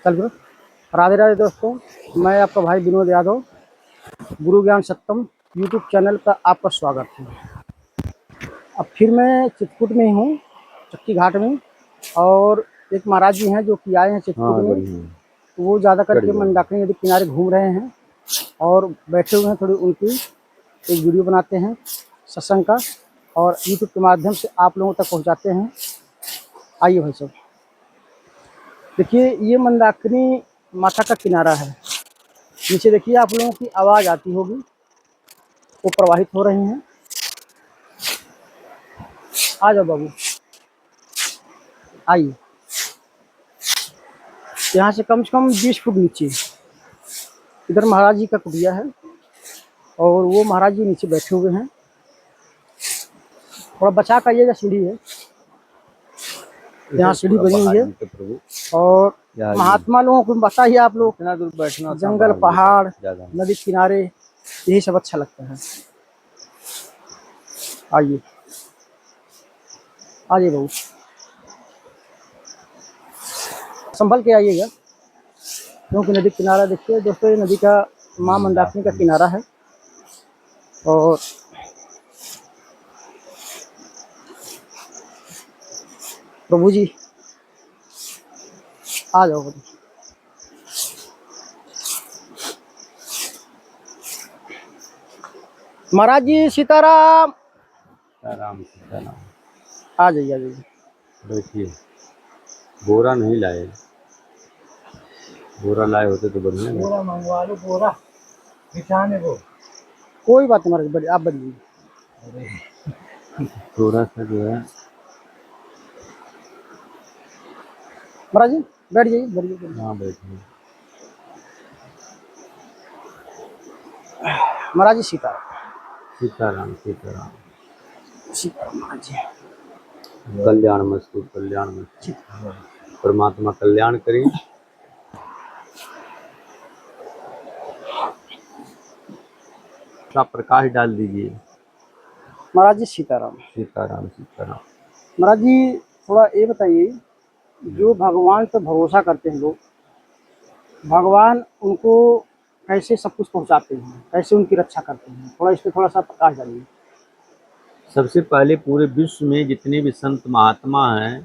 कल राधे राधे दोस्तों, मैं आपका भाई विनोद यादव, गुरु ज्ञान सत्तम यूट्यूब चैनल पर आपका स्वागत है। अब फिर मैं चित्रकूट में ही हूँ, चक्की घाट में, और एक महाराज जी हैं जो कि आए हैं चित्रकूट में। तो वो ज़्यादा करके मंदाकिनी नदी किनारे घूम रहे हैं और बैठे हुए हैं। थोड़ी उनकी एक वीडियो बनाते हैं सत्संग का और यूट्यूब के माध्यम से आप लोगों तक पहुँचाते हैं। आइए भाई साहब, देखिए ये मंदाकिनी माता का किनारा है। नीचे देखिए आप लोगों की आवाज़ आती होगी, वो प्रवाहित हो रही हैं। आ जाओ बाबू, आइए। यहाँ से कम 20 फुट नीचे इधर महाराज जी का कुटिया है और वो महाराज जी नीचे बैठे हुए हैं। थोड़ा बचा कर आइएगा, सीढ़ी है, यहाँ सीढ़ी बनी हुई है। और महात्मा लोगों को पता ही, आप लोग इतना दूर बैठना, जंगल पहाड़ नदी किनारे, यही सब अच्छा लगता है। आइए आइए बाबू, संभल के आइएगा, क्योंकि नदी किनारा देखिए दोस्तों, ये नदी का माँ मंदाकिनी का किनारा है। और प्रभु जी आ जाओ। महाराज जी सीताराम। सीताराम सीताराम। आ जाइए आ जाइए। देखिए बोरा नहीं लाए, बोरा लाए होते तो बढ़िया। बोरा मंगवा लो, बोरा बिछाने को। कोई बात नहीं महाराज, आप बढ़िए। थोड़ा सा जो है महाराज जी बैठ जाइए, बैठिए। हाँ बैठिए। महाराज जी सीताराम। सीताराम सीताराम। सीताराम महाराज जी। कल्याण मस्तु कल्याण मस्तु, परमात्मा कल्याण करें। आप प्रकाश डाल दीजिए। महाराज जी सीताराम। सीताराम सीताराम। महाराज जी थोड़ा ये बताइए, जो भगवान पर भरोसा करते हैं लोग, भगवान उनको कैसे सब कुछ पहुंचाते हैं, कैसे उनकी रक्षा करते हैं, थोड़ा इस पर थोड़ा सा प्रकाश डालिए। सबसे पहले पूरे विश्व में जितने भी संत महात्मा हैं,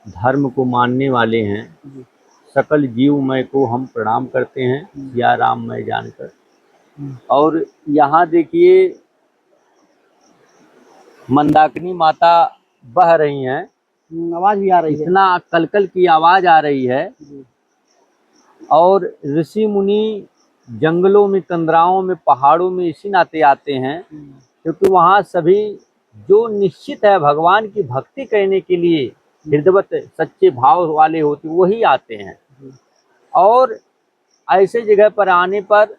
धर्म को मानने वाले हैं, सकल जीवमय को हम प्रणाम करते हैं या राममय जानकर। और यहाँ देखिए मंदाकिनी माता बह रही हैं, आवाज भी आ रही है, इतना कलकल की आवाज आ रही है। और ऋषि मुनि जंगलों में, कंदराओं में, पहाड़ों में इसी नाते आते हैं क्योंकि वहाँ सभी जो निश्चित है भगवान की भक्ति करने के लिए हृदयवत सच्चे भाव वाले होते वही आते हैं। और ऐसे जगह पर आने पर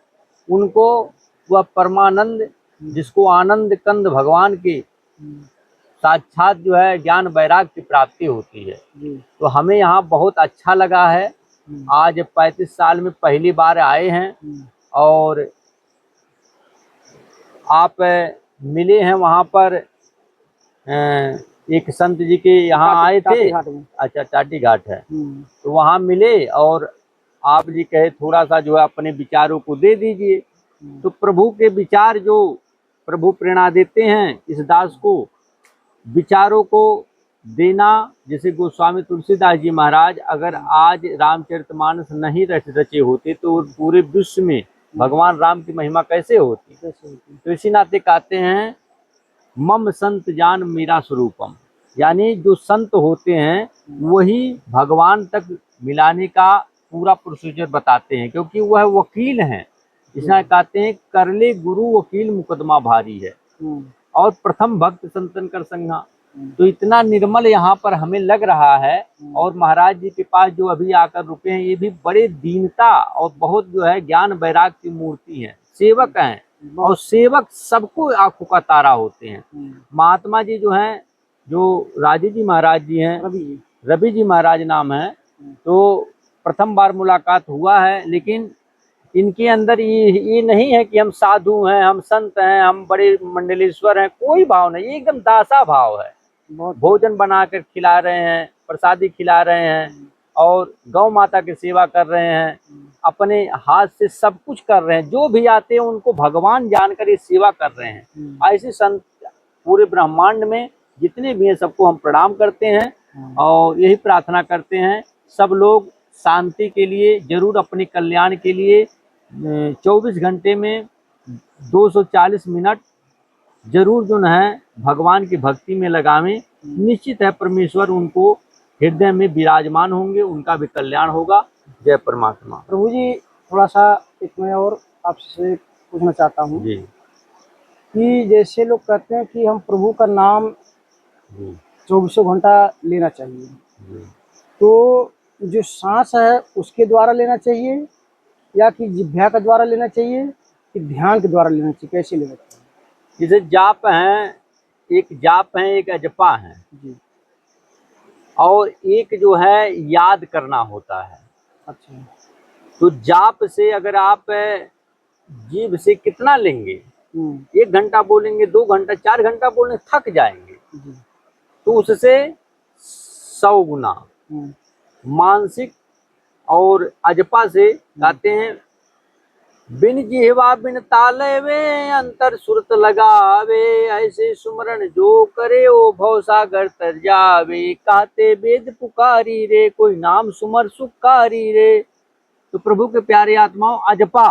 उनको वह परमानंद, जिसको आनंद कंद भगवान के साक्षात जो है ज्ञान वैराग्य की प्राप्ति होती है। तो हमें यहाँ बहुत अच्छा लगा है। आज 35 साल में पहली बार आए हैं और आप मिले हैं वहाँ पर। एक संत जी के यहाँ आए थे। अच्छा, टाटी घाट है, तो वहाँ मिले और आप जी कहे थोड़ा सा जो है अपने विचारों को दे दीजिए। तो प्रभु के विचार जो प्रभु प्रेरणा देते हैं इस दास को, विचारों को देना। जैसे गोस्वामी तुलसीदास जी महाराज अगर आज रामचरितमानस नहीं रचे होते तो पूरे विश्व में भगवान राम की महिमा कैसे होती। तो इसी नाते कहते हैं मम संत जान मेरा स्वरूपम, यानी जो संत होते हैं वही भगवान तक मिलाने का पूरा प्रोसीजर बताते हैं, क्योंकि वह वकील हैं। इसलिए कहते हैं करले गुरु वकील मुकदमा भारी है, और प्रथम भक्त संतन कर संगा। तो इतना निर्मल यहाँ पर हमें लग रहा है। और महाराज जी के पास जो अभी आकर रुके हैं ये भी बड़े दीनता और बहुत जो है ज्ञान वैराग की मूर्ति है, सेवक हैं। और सेवक सबको आंखों का तारा होते हैं। महात्मा जी जो हैं, जो राजी जी महाराज जी हैं, रवि जी महाराज नाम है, तो प्रथम बार मुलाकात हुआ है। लेकिन इनके अंदर ये नहीं है कि हम साधु हैं, हम संत हैं, हम बड़े मंडलेश्वर हैं, कोई भाव नहीं। ये एकदम दासा भाव है। भोजन बनाकर खिला रहे हैं, प्रसादी खिला रहे हैं और गौ माता की सेवा कर रहे हैं, अपने हाथ से सब कुछ कर रहे हैं। जो भी आते हैं उनको भगवान जानकर ये सेवा कर रहे हैं। ऐसे संत पूरे ब्रह्मांड में जितने भी हैं सबको हम प्रणाम करते हैं और यही प्रार्थना करते हैं सब लोग शांति के लिए, जरूर अपने कल्याण के लिए 24 घंटे में 240 मिनट जरूर जो है भगवान की भक्ति में लगावें। निश्चित है परमेश्वर उनको हृदय में विराजमान होंगे, उनका भी कल्याण होगा। जय परमात्मा। प्रभु जी, थोड़ा सा एक मैं और आपसे पूछना चाहता हूँ जी कि जैसे लोग कहते हैं कि हम प्रभु का नाम जी 24 घंटा लेना चाहिए, जी। तो जो सांस है उसके द्वारा लेना चाहिए या कि जिह्वा के द्वारा लेना चाहिए कि ध्यान के द्वारा लेना चाहिए, कैसे लेना चाहिए? जैसे जाप है, एक जाप है, एक अजपा है, जी। और एक जो है याद करना होता है। अच्छा। तो जाप से अगर आप जीभ से कितना लेंगे, 1 घंटा बोलेंगे, 2 घंटा, 4 घंटा बोलेंगे, थक जाएंगे। जी। तो उससे 100 गुना मानसिक और अजपा से गाते हैं, बिन जिह्वा बिन ताले वे अंतर सुरत लगावे, ऐसे सुमरन जो करे ओ भव सागर तर जावे, कहते वेद पुकारी रे कोई नाम सुमर सुकारी रे। तो प्रभु के प्यारे आत्माओं, अजपा,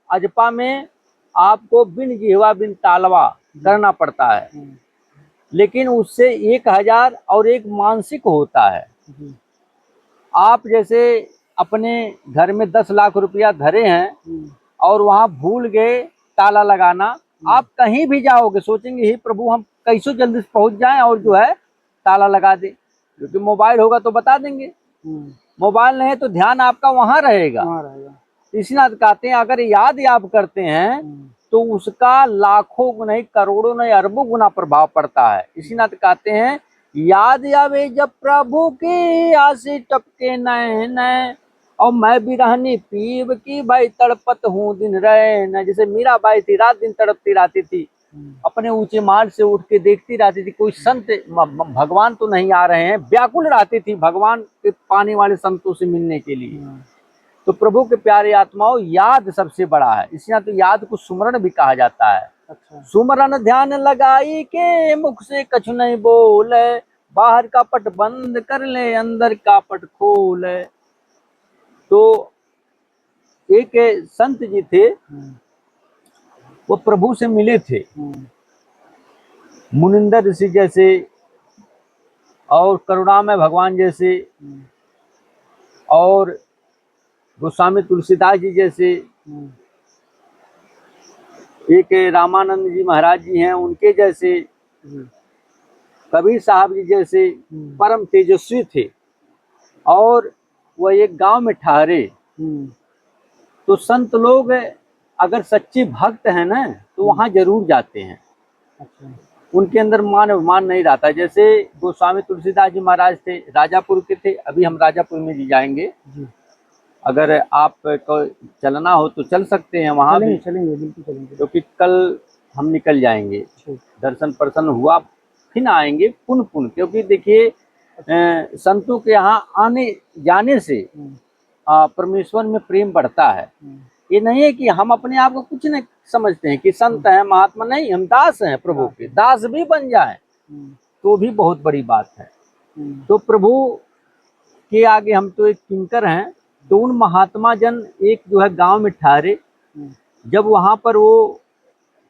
अजपा में आपको बिन जिह्वा बिन तालवा करना पड़ता है, लेकिन उससे 1000 और एक मानसिक होता है। आप जैसे अपने घर में 10 लाख रुपया धरे हैं और वहां भूल गए ताला लगाना, आप कहीं भी जाओगे सोचेंगे हे प्रभु हम कैसे जल्दी से पहुंच जाएं और जो है ताला लगा दे, क्योंकि मोबाइल होगा तो बता देंगे, मोबाइल नहीं है तो ध्यान आपका वहां रहेगा। इसी नाथ कहते हैं अगर याद आप करते हैं तो उसका लाखों नहीं, करोड़ों नहीं, अरबों गुना प्रभाव पड़ता है। इसी नाथ कहते हैं याद आवे जब प्रभु की आशी टपके नैन, और मैं भी रहनी पीव की भाई तड़पत हूँ दिन रैन। जैसे मीरा बाई थी, रात दिन तड़पती रहती थी, अपने ऊंचे मार्ग से उठ के देखती रहती थी कोई संत भगवान तो नहीं आ रहे हैं, व्याकुल रहती थी भगवान के पाने वाले संतों से मिलने के लिए। तो प्रभु के प्यारे आत्माओं, याद सबसे बड़ा है, इसलिए तो याद को सुमरण भी कहा जाता है। अच्छा। सुमरण ध्यान लगाई के मुख से कछु नहीं बोले, बाहर का पट बंद कर ले अंदर का पट खोले। तो एक संत जी थे, वो प्रभु से मिले थे, मुनिंदर ऋषि जैसे और करुणामय भगवान जैसे और गोस्वामी तुलसीदास जी जैसे, एक रामानंद जी महाराज जी हैं उनके जैसे, कबीर साहब जी जैसे परम तेजस्वी थे, और वह एक गांव में ठहरे। तो संत लोग अगर सच्चे भक्त हैं ना तो वहां जरूर जाते हैं। अच्छा। उनके अंदर मान अभिमान नहीं रहता। जैसे गोस्वामी तुलसीदास जी महाराज थे, राजापुर के थे, अभी हम राजापुर में जी जाएंगे जी। अगर आप को चलना हो तो चल सकते हैं वहां भी, चलेंगे बिल्कुल चलेंगे, क्योंकि कल हम निकल जाएंगे, दर्शन प्रसन्न हुआ फिर आएंगे पुनः पुनः। क्योंकि देखिए संतों के यहाँ आने जाने से परमेश्वर में प्रेम बढ़ता है। ये नहीं है कि हम अपने आप को कुछ नहीं समझते हैं कि संत हैं महात्मा, नहीं, हम दास हैं प्रभु के, दास भी बन जाएं तो भी बहुत बड़ी बात है। तो प्रभु के आगे हम तो एक किंकर हैं। तो उन महात्मा जन एक जो है गांव में ठहरे, जब वहां पर वो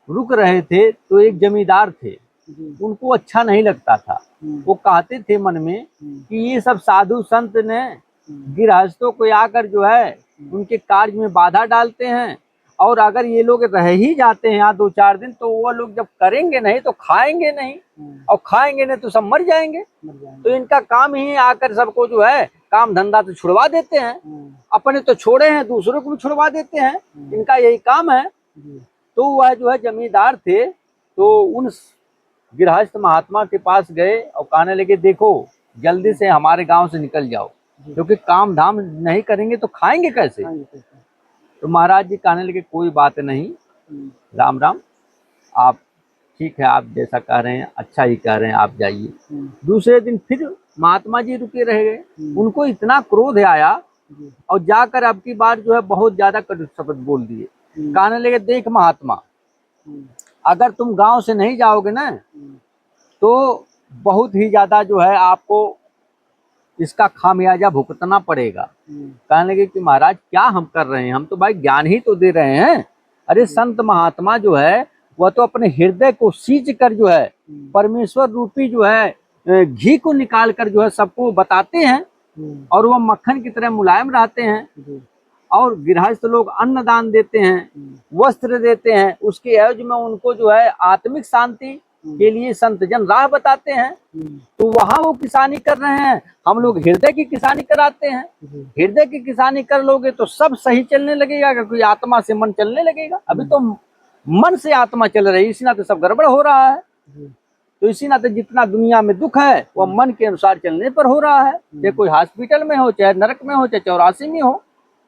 रुक रहे थे तो एक जमींदार थे, उनको अच्छा नहीं लगता था। वो कहते थे मन में कि ये सब साधु संत ने गृहस्थों को आकर जो है उनके कार्य में बाधा डालते हैं, और अगर ये लोग रह ही जाते हैं यहाँ 2-4 दिन तो वो लोग जब करेंगे नहीं तो खाएंगे नहीं, और खाएंगे नहीं तो सब मर जाएंगे। तो इनका काम ही आकर सबको जो है काम धंधा तो छुड़वा देते हैं, अपने तो छोड़े हैं दूसरों को भी छुड़वा देते हैं, इनका यही काम है। तो वह जो है जमींदार थे, तो उन गृहस्थ महात्मा के पास गए और कहने लगे देखो जल्दी से हमारे गांव से निकल जाओ, क्योंकि काम धाम नहीं करेंगे तो खाएंगे कैसे। तो महाराज जी कहने लगे कोई बात नहीं, राम राम, आप ठीक है, आप जैसा कह रहे हैं अच्छा ही कह रहे हैं, आप जाइए। दूसरे दिन फिर महात्मा जी रुके रह गए। उनको इतना क्रोध आया और जाकर अब की बार जो है बहुत ज्यादा कटु शब्द बोल दिए। कहने लगे, देख महात्मा, अगर तुम गांव से नहीं जाओगे ना तो बहुत ही ज्यादा जो है आपको इसका खामियाजा भुगतना पड़ेगा। कहने लगे कि महाराज क्या हम कर रहे हैं, हम तो भाई ज्ञान ही तो दे रहे हैं। अरे संत महात्मा जो है वह तो अपने हृदय को सींच कर जो है परमेश्वर रूपी जो है घी को निकाल कर जो है सबको बताते हैं और वह मक्खन की तरह मुलायम रहते हैं। और गृहस्थ लोग अन्न दान देते हैं, वस्त्र देते हैं, उसके एवज में उनको जो है आत्मिक शांति के लिए संत जन राह बताते हैं। तो वहां वो किसानी कर रहे हैं, हम लोग हृदय की किसानी कराते हैं। हृदय की किसानी कर लोगे तो सब सही चलने लगेगा, क्योंकि आत्मा से मन चलने लगेगा। अभी तो मन से आत्मा चल रही है, इसी नाते सब गड़बड़ हो रहा है। तो इसी नाते जितना दुनिया में दुख है वह मन के अनुसार चलने पर हो रहा है। चाहे कोई हॉस्पिटल में हो, चाहे नरक में हो, चाहे 84 में हो,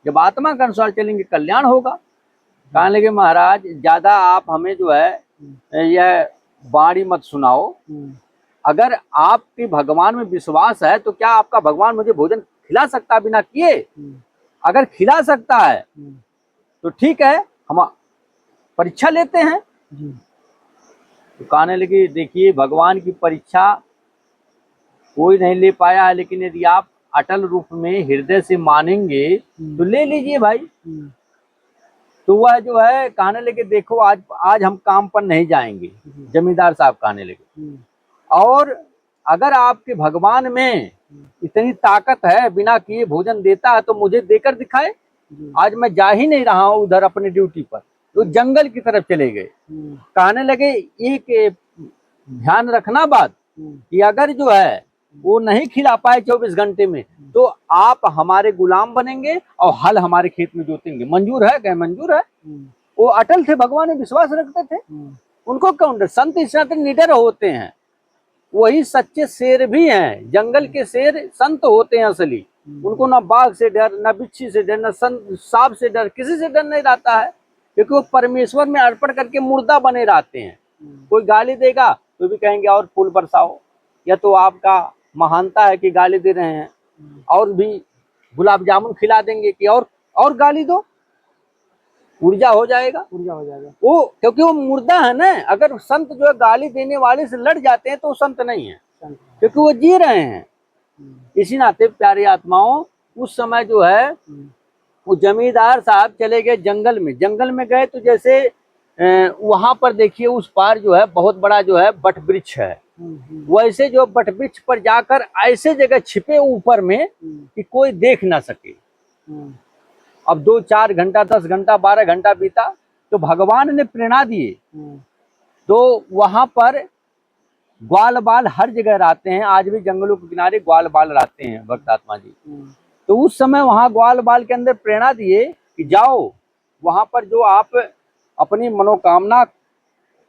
जब आत्मा के अनुसार चलेंगे कल्याण होगा। कहने लगे, महाराज ज्यादा आप हमें जो है यह बाणी मत सुनाओ। अगर आपके भगवान में विश्वास है तो क्या आपका भगवान मुझे भोजन खिला सकता है बिना किए? अगर खिला सकता है तो ठीक है, हम परीक्षा लेते हैं। तो कहने लगे, देखिए भगवान की परीक्षा कोई नहीं ले पाया है, लेकिन यदि आप अटल रूप में हृदय से मानेंगे तो ले लीजिए भाई। तो वह जो है कहने लगे, देखो आज हम काम पर नहीं जाएंगे। जमींदार साहब कहने लगे, और अगर आपके भगवान में इतनी ताकत है, बिना किए भोजन देता है, तो मुझे देकर दिखाए। आज मैं जा ही नहीं रहा हूँ उधर अपनी ड्यूटी पर। तो जंगल की तरफ चले गए। कहने लगे, एक ध्यान रखना बात कि अगर जो है वो नहीं खिला पाए 24 घंटे में तो आप हमारे गुलाम बनेंगे और हल हमारे खेत में जोतेंगे। मंजूर है? क्या मंजूर है? वो अटल थे, भगवान में विश्वास रखते थे। उनको क्यों डर? संत इस नाते निडर होते हैं, वही सच्चे शेर भी हैं। जंगल के शेर संत होते हैं असली। उनको ना बाघ से डर, ना बिच्छी से डर, ना सांप से डर, किसी से डर नहीं रहता है, क्योंकि वो परमेश्वर में अर्पण करके मुर्दा बने रहते हैं। कोई गाली देगा तो भी कहेंगे और फूल बरसाओ, या तो आपका महानता है कि गाली दे रहे हैं, और भी गुलाब जामुन खिला देंगे कि और गाली दो, ऊर्जा हो जाएगा। वो क्योंकि वो मुर्दा है ना। अगर संत जो है गाली देने वाले से लड़ जाते हैं तो वो संत नहीं है, क्योंकि वो जी रहे हैं। इसी नाते प्यारी आत्माओं, उस समय जो है वो जमींदार साहब चले गए जंगल में। जंगल में गए तो जैसे वहां पर देखिए उस पार जो है बहुत बड़ा जो है बट वृक्ष है। वैसे जो बट वृक्ष पर जाकर ऐसे जगह छिपे ऊपर में कि कोई देख ना सके। अब 2-4 घंटा, 10 घंटा, 12 घंटा बीता तो भगवान ने प्रेरणा दिए। तो वहां पर ग्वाल बाल हर जगह रहते हैं, आज भी जंगलों के किनारे ग्वाल बाल रहते हैं भक्त आत्मा जी। तो उस समय वहां ग्वाल बाल के अंदर प्रेरणा दिए कि जाओ वहां पर जो आप अपनी मनोकामना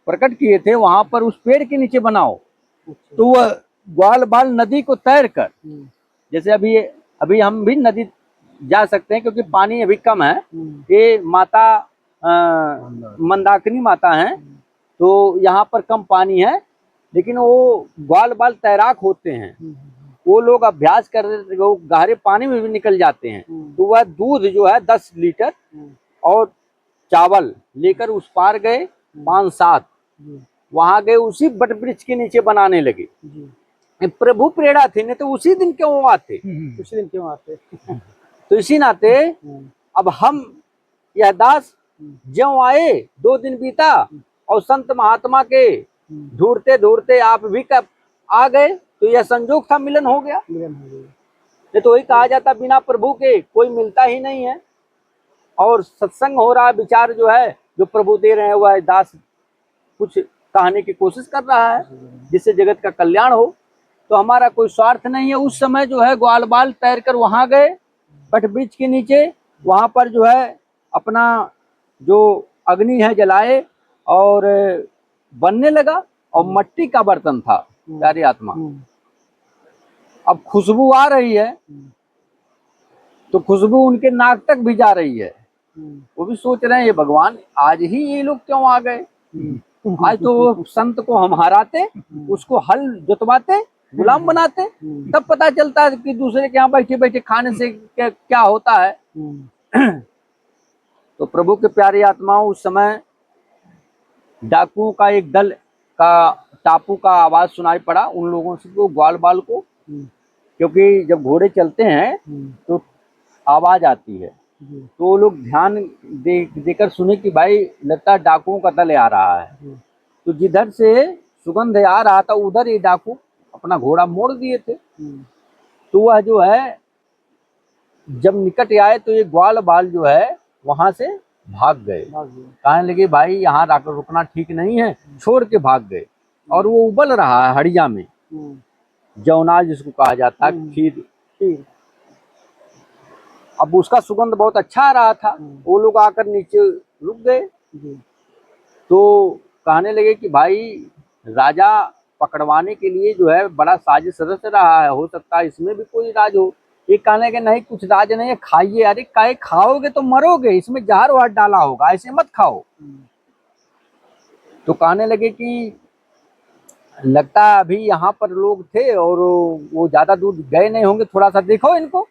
प्रकट किए थे वहां पर उस पेड़ के नीचे बनाओ। तो वह ग्वाल बाल नदी को तैर कर, जैसे अभी हम भी नदी जा सकते हैं क्योंकि पानी अभी कम है। ये माता मंदाकिनी माता है, तो यहाँ पर कम पानी है, लेकिन वो ग्वाल बाल तैराक होते हैं। वो लोग अभ्यास कर रहे, वो गहरे पानी में भी निकल जाते हैं। तो वह दूध जो है 10 लीटर और चावल लेकर उस पार गए 5-7, वहां गए, उसी बट वृक्ष के नीचे बनाने लगे। प्रभु प्रेरणा थी, नहीं तो उसी दिन क्यों आते? उसी दिन क्यों आते? तो इसी नाते अब हम यह दास ज्यों आए, 2 दिन बीता और संत महात्मा के ढूंढते ढूंढते आप भी कब आ गए, तो यह संजोग था, मिलन हो गया। नहीं तो वही कहा जाता, बिना प्रभु के कोई मिलता ही नहीं है। और सत्संग हो रहा है, विचार जो है जो प्रभु दे रहे हैं वह दास कुछ कहने की कोशिश कर रहा है जिससे जगत का कल्याण हो। तो हमारा कोई स्वार्थ नहीं है। उस समय जो है ग्वाल बाल तैर कर वहां गए बट वृक्ष के नीचे, वहां पर जो है अपना जो अग्नि है जलाए और बनने लगा, और मट्टी का बर्तन था प्यारी आत्मा। अब खुशबू आ रही है तो खुशबू उनके नाक तक भी जा रही है। वो भी सोच रहे हैं ये भगवान आज ही ये लोग क्यों आ गए। आज तो वो संत को हम हराते, उसको हल जुतवाते, गुलाम बनाते, तब पता चलता है कि दूसरे के यहाँ बैठे बैठे खाने से क्या होता है। तो प्रभु के प्यारे आत्माओं, उस समय डाकुओं का एक दल का टापू का आवाज सुनाई पड़ा उन लोगों से, को ग्वाल बाल को, क्योंकि जब घोड़े चलते हैं तो आवाज आती है, तो वो लोग ध्यान देकर सुने कि भाई लगता है डाकुओं का दल आ रहा है। तो जिधर से सुगंध आ रहा था उधर ये डाकू अपना घोड़ा मोड़ दिए थे। तो वह जो है जब निकट आए तो ये ग्वाल बाल जो है वहां से भाग गए, कहने लगे भाई यहाँ रुकना ठीक नहीं है, छोड़ के भाग गए। और वो उबल रहा है हड़िया में, जौनाज जिसको कहा जाता है, खीर। अब उसका सुगंध बहुत अच्छा आ रहा था, वो लोग आकर नीचे रुक गए। तो कहने लगे कि भाई राजा पकड़वाने के लिए जो है बड़ा साजिश रच रहा है, हो सकता है इसमें भी कोई राज हो। ये कहने लगे नहीं, कुछ राज नहीं है, खाइए। अरे काहे खाओगे तो मरोगे, इसमें जहर वहर डाला होगा, ऐसे मत खाओ। तो कहने लगे कि लगता है अभी यहाँ पर लोग थे और वो ज्यादा दूर गए नहीं होंगे, थोड़ा सा देखो इनको,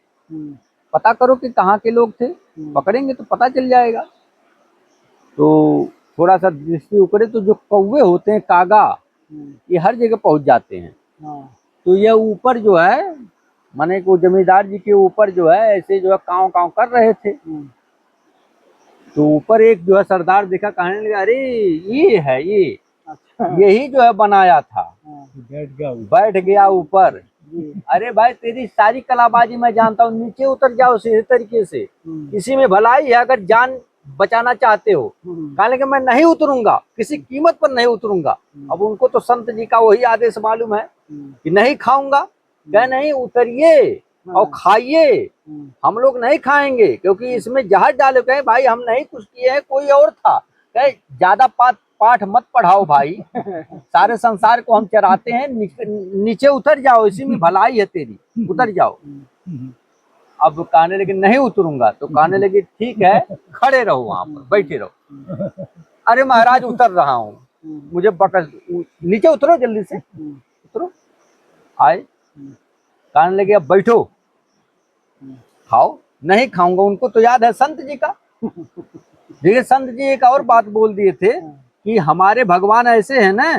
पता करो कि कहाँ के लोग थे, पकड़ेंगे तो पता चल जाएगा। तो थोड़ा सा दृष्टि उकड़े तो जो कौवे होते हैं, कागा, ये हर जगह पहुंच जाते हैं। तो ये ऊपर जो है माने को जमींदार जी के ऊपर जो है ऐसे जो है काव काव कर रहे थे। तो ऊपर एक जो है सरदार देखा, कहने लगा अरे ये है, ये यही जो है बनाया था, बैठ गया ऊपर। अरे भाई तेरी सारी कलाबाजी मैं जानता हूँ, नीचे उतर जाओ सीधे तरीके से, इसी में भलाई है अगर जान बचाना चाहते हो। कहने लगे मैं नहीं उतरूंगा, किसी कीमत पर नहीं उतरूंगा। अब उनको तो संत जी का वही आदेश मालूम है कि नहीं खाऊंगा, कह नहीं उतरिए और खाइए, हम लोग नहीं खाएंगे क्योंकि इसमें जहर डाले। कहे भाई हम नहीं कुछ किए हैं, कोई और था। कहे ज्यादा पाठ मत पढ़ाओ भाई, सारे संसार को हम चराते हैं, नीचे उतर जाओ, इसी में भलाई है तेरी, उतर जाओ। अब कहने लगे नहीं उतरूंगा। तो कहने लगे ठीक है, खड़े रहो वहां पर, बैठे रहो। अरे महाराज उतर रहा हूँ, मुझे नीचे उतरो, जल्दी से उतरो। आए, कहने लगे अब बैठो, खाओ। नहीं खाऊंगा, उनको तो याद है संत जी का। देखिए संत जी एक और बात बोल दिए थे कि हमारे भगवान ऐसे हैं ना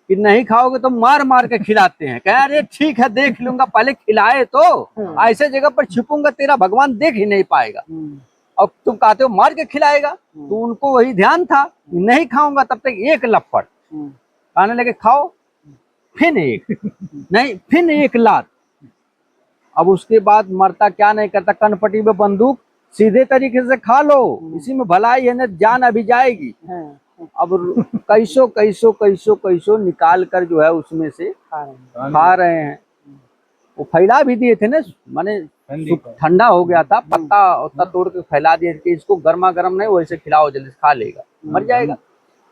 कि नहीं खाओगे तो मार मार के खिलाते हैं। कह अरे ठीक है देख लूंगा, पहले खिलाए तो, ऐसे जगह पर छिपूंगा तेरा भगवान देख ही नहीं पाएगा। और तुम कहते हो मार के खिलाएगा, तो उनको वही ध्यान था, नहीं खाऊंगा तब तक एक लपड़। कहने लगे खाओ, फिर एक, नहीं फिर एक लात। अब उसके बाद मरता क्या नहीं करता, कनपटी में बंदूक, सीधे तरीके से खा लो, इसी में भलाई है ना, जान अभी जाएगी। अब कैसो कैसो कैसो कैसो निकाल कर जो है उसमें से खा रहे हैं। वो फैला भी दिए थे ना, माने ठंडा हो गया था, पत्ता उत्ता तोड़ के फैला दिए कि इसको गर्मा गर्म नहीं, वैसे खिलाओ, जल्दी से खा लेगा, मर जाएगा।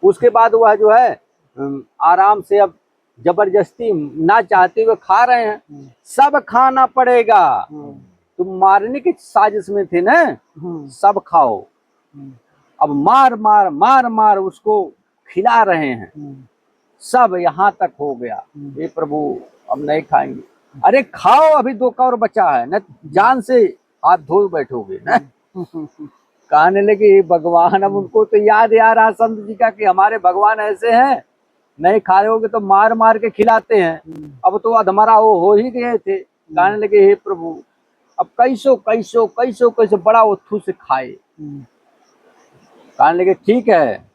उसके बाद वह जो है आराम से, अब जबरदस्ती ना चाहते हुए खा रहे हैं, सब खाना पड़ेगा, तुम मारने की साजिश में थे ना, सब खाओ। अब मार मार मार मार उसको खिला रहे हैं, सब यहाँ तक हो गया। ये प्रभु अब नहीं खाएंगे। अरे खाओ, अभी 2 का और बचा है न, जान से हाथ धो बैठोगे न। कहने लगे भगवान, अब उनको तो याद आ रहा संत जी का कि हमारे भगवान ऐसे हैं, नहीं खाओगे तो मार मार के खिलाते हैं। अब तो अधमरा हो ही गए थे। कहने लगे हे प्रभु अब कैसो कैसो कैसो कैसो बड़ा उथू से खाए। कहने लगे ठीक है,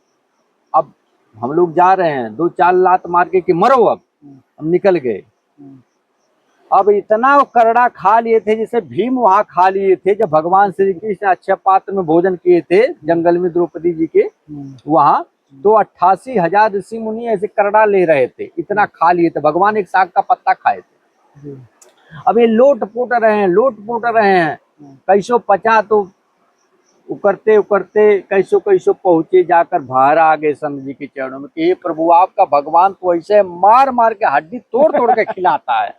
अब हम लोग जा रहे हैं, 2-4 लात मार के कि मरो। अब हम निकल गए। अब इतना करड़ा खा लिए थे जैसे भीम वहां खा लिए थे, जब भगवान श्री कृष्ण अच्छे पात्र में भोजन किए थे जंगल में द्रौपदी जी के वहां, तो 88,000 ऋषि मुनि ऐसे करड़ा ले रहे थे, इतना खा लिए थे। भगवान एक साग का पत्ता खाए थे। अब ये लोट पोट रहे हैं, कैसो पचा तो उकरते उकरते कैसो कैसो पहुंचे, जाकर बाहर आ गए संत जी के चरणों में कि हे प्रभु आपका भगवान तो ऐसे मार मार के हड्डी तोड़ तोड़ के खिलाता है।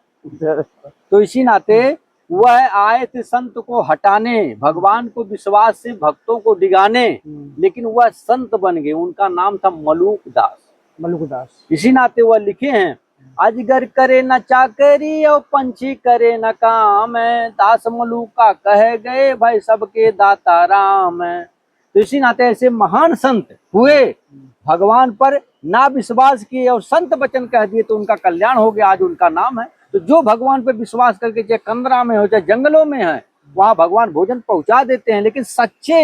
तो इसी नाते वह आए थे संत को हटाने, भगवान को विश्वास से भक्तों को डिगाने, लेकिन वह संत बन गए। उनका नाम था मलूक दास। इसी नाते वह लिखे हैं अजगर करे न चाकरी और पंछी करे न काम है, दास मलूका कहे गए भाई सबके दाता राम है। तो इसी नाते ऐसे महान संत हुए, भगवान पर ना विश्वास किए और संत वचन कह दिए तो उनका कल्याण हो गया, आज उनका नाम है। तो जो भगवान पर विश्वास करके चाहे कंदरा में हो चाहे जंगलों में है, वहां भगवान भोजन पहुंचा देते हैं। लेकिन सच्चे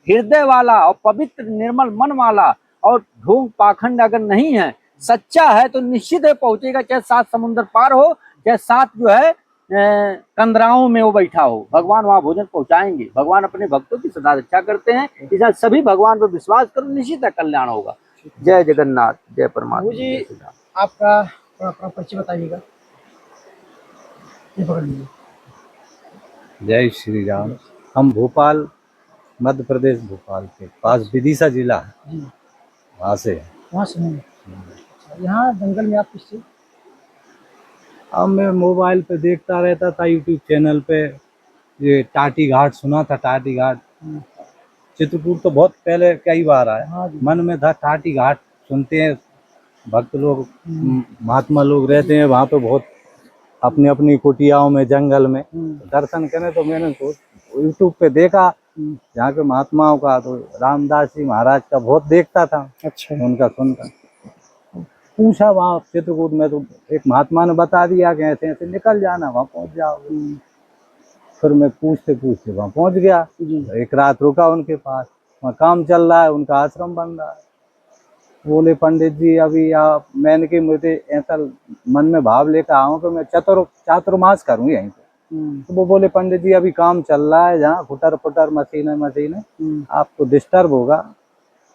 हृदय वाला और पवित्र निर्मल मन वाला और ढोंग पाखंड अगर नहीं है, सच्चा है, तो निश्चित है पहुंचेगा, चाहे 7 समुद्र पार हो, चाहे 7 जो है कंदराओं में वो बैठा हो, भगवान वहां भोजन पहुंचाएंगे। भगवान अपने भक्तों की सदा रक्षा करते हैं, इसलिए सभी भगवान पर विश्वास करो, निश्चित है कल्याण होगा। जय जगन्नाथ, जय परमात्मा जी। जय श्री राम। आपका थोड़ा परिचय बताइएगा। ये पकड़ लीजिए। जय श्री राम। हम भोपाल, मध्य प्रदेश, भोपाल के पास विदिशा जिला है, जी, वहाँ से हैं। वहाँ से नहीं। यहाँ जंगल में आप किससे? अब मैं मोबाइल पे देखता रहता था, यूट्यूब चैनल पे ये टाटी घाट सुना था। टाटी घाट चित्रकूट तो बहुत पहले कई बार आया, हाँ जी। मन में था टाटी घाट सुनते हैं, भक्त लोग महात्मा लोग रहते हैं वहाँ पे, बहुत अपनी अपनी कुटियाओं में जंगल में दर्शन करें। तो मैंने यूट्यूब पे देखा यहाँ के महात्माओं का, तो रामदास जी महाराज का बहुत देखता था, अच्छा। उनका सुनता। पूछा वहाँ चित्रकूट में, तो एक महात्मा ने बता दिया कि ऐसे ऐसे निकल जाना, वहाँ पहुँच जाओगे। फिर मैं पूछते पूछते वहाँ पहुँच गया। एक रात रुका उनके पास, वहाँ काम चल रहा है, उनका आश्रम बन रहा है। बोले पंडित जी अभी आप, मैंने कि मुझे ऐसा मन में भाव लेकर आऊँ कि मैं चातुर्मास करूँ यहीं पे। तो वो बोले पंडित जी अभी काम चल रहा है, जहाँ फुटर फुटर मशीनें आपको डिस्टर्ब होगा।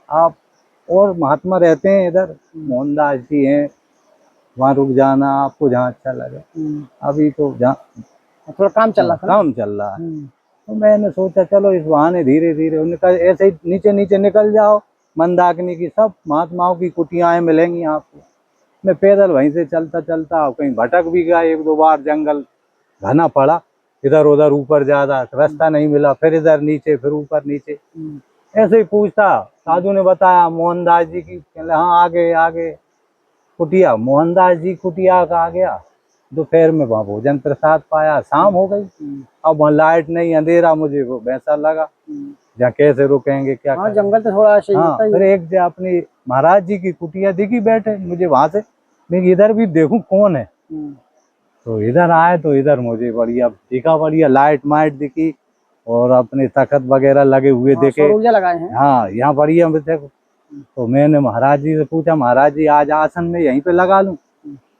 आप और महात्मा रहते हैं इधर, मोहनदास जी हैं, वहाँ रुक जाना आपको जहाँ अच्छा लगे। अभी तो जहाँ थोड़ा काम चल रहा था, काम चल रहा है। तो मैंने सोचा चलो इस बहाने धीरे धीरे, उनका ऐसे ही नीचे नीचे निकल जाओ, मंदाकिनी की सब महात्माओं की कुटियाएं मिलेंगी आपको। मैं पैदल वहीं से चलता चलता कहीं भटक भी गया, 1-2 बार जंगल घना पड़ा, इधर उधर ऊपर ज्यादा रास्ता नहीं मिला, फिर इधर नीचे फिर ऊपर नीचे, ऐसे ही पूछता। साधु ने बताया मोहनदास जी की, हाँ आगे आगे कुटिया, मोहनदास जी कुटिया का आ गया। दोपहर में वहाँ भोजन प्रसाद पाया, शाम हो गई। अब वहाँ लाइट नहीं, अंधेरा, मुझे वो वैसा लगा जहाँ कैसे रुकेंगे क्या। हाँ, जंगल तो थोड़ा ऐसे ही होता ही है। फिर एक जो अपनी महाराज जी की कुटिया दिखी बैठे, मुझे वहां से मैं इधर भी देखूं कौन है। तो इधर आए तो इधर मुझे बढ़िया दिखा, बढ़िया लाइट माइट दिखी और अपने तखत वगैरह लगे हुए देखे। ऊर्जा लगाए हैं। हाँ यहाँ बढ़िया देखो। तो मैंने महाराज जी से पूछा, महाराज जी आज आसन में यहीं पे लगा लूं?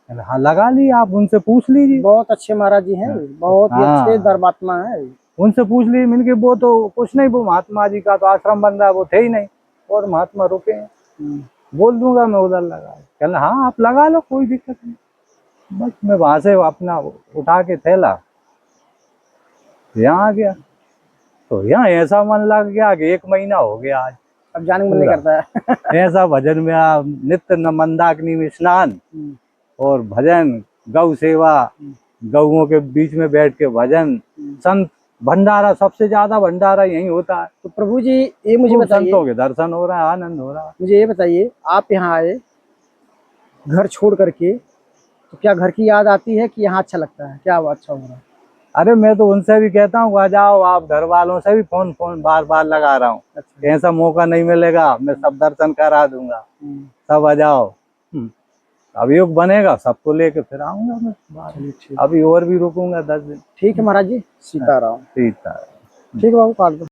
हाँ लगा ली, आप उनसे पूछ लीजिए। बहुत अच्छे महाराज जी हैं, बहुत ही अच्छे धर्मात्मा है। उनसे पूछ ली मैंने कि वो तो कुछ नहीं, वो महात्मा जी का तो आश्रम बन रहा है, वो थे ही नहीं और महात्मा रुके हैं। बोल दूंगा मैं उधर लगा, कहना हाँ आप लगा लो कोई दिक्कत नहीं। बस मैं वहां से अपना उठा के थैला यहाँ आ गया। तो यहाँ ऐसा मन लग गया कि 1 महीना हो गया आज, अब जाने का मन नहीं करता है। ऐसा भजन में नित्य मंदाकिनी में स्नान और भजन, गौ सेवा, गौओं के बीच में बैठ के भजन, संत भंडारा, सबसे ज्यादा भंडारा यही होता है। तो प्रभु जी ये मुझे बताइए, संतों के दर्शन हो रहा है, आनंद हो रहा है। मुझे ये बताइए, आप यहाँ आए घर छोड़ करके, तो क्या घर की याद आती है कि यहाँ अच्छा लगता है? क्या अच्छा हो रहा है? अरे मैं तो उनसे भी कहता हूँ आ जाओ, आप घर वालों से भी फोन बार बार लगा रहा हूँ। अच्छा। ऐसा मौका नहीं मिलेगा, मैं सब दर्शन करा दूंगा, सब आ जाओ। अभी योग बनेगा सबको लेके फिर आऊंगा मैं। अभी और भी रुकूंगा 10 दिन। ठीक है महाराज जी, सीताराम। सीताराम। ठीक है बाबू, काट दो।